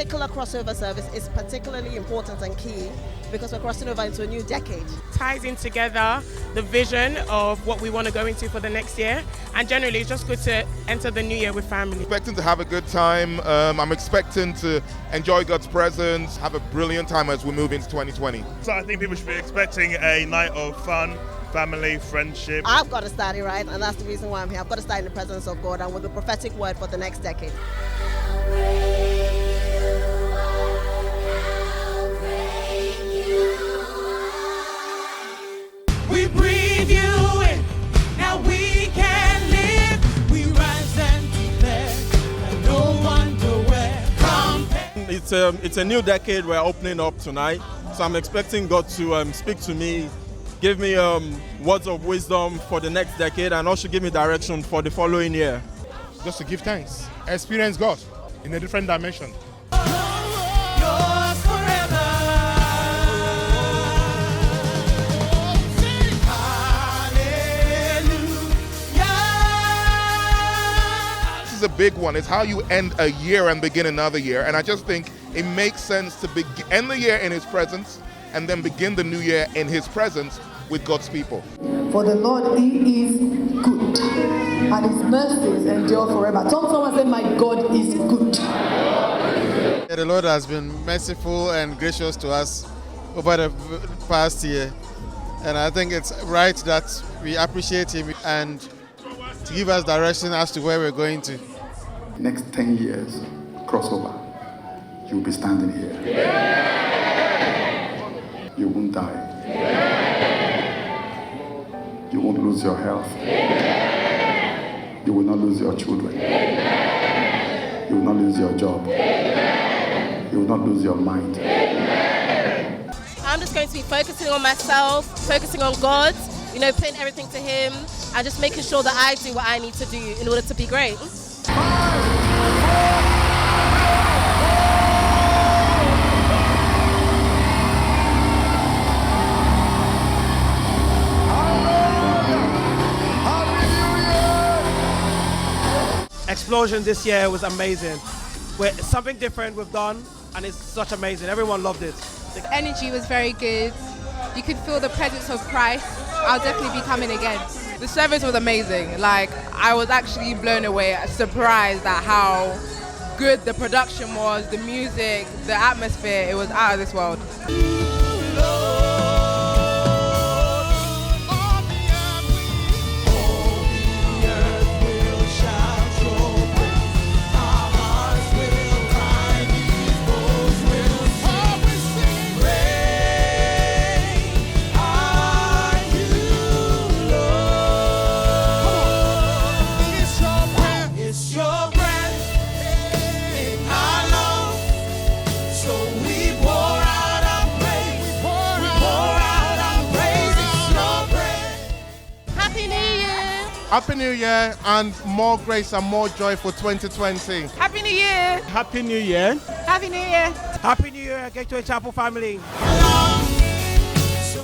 particular crossover service is particularly important and key because we're crossing over into a new decade. Ties in together the vision of what we want to go into for the next year, and generally it's just good to enter the new year with family. Expecting to have a good time. I'm expecting to enjoy God's presence, have a brilliant time as we move into 2020. So I think people should be expecting a night of fun, family, friendship. I've got to start it right, and that's the reason why I'm here. I've got to start in the presence of God and with a prophetic word for the next decade. We breathe you in, now we can live. We rise and declare, and no wonder where compared. It's a new decade we're opening up tonight, so I'm expecting God to speak to me, give me words of wisdom for the next decade, and also give me direction for the following year. Just to give thanks, experience God in a different dimension. Yours forever. This is a big one. It's how you end a year and begin another year. And I just think it makes sense to end the year in His presence and then begin the new year in His presence with God's people. For the Lord, He is good, and His mercies endure forever. Someone say, my God is good. The Lord has been merciful and gracious to us over the past year, and I think it's right that we appreciate Him and to give us direction as to where we're going to. Next 10 years, crossover, you'll be standing here. You won't die. You won't lose your health. You will not lose your children. You will not lose your job. You will not lose your mind. I'm just going to be focusing on myself, focusing on God, putting everything to Him, and just making sure that I do what I need to do in order to be great. Explosion this year was amazing. Something different we've done, and it's such amazing. Everyone loved it. The energy was very good. You could feel the presence of Christ. I'll definitely be coming again. The service was amazing. I was actually blown away, surprised at how good the production was, the music, the atmosphere. It was out of this world. Happy New Year and more grace and more joy for 2020. Happy New Year! Happy New Year! Happy New Year! Happy New Year, Gateway Chapel family.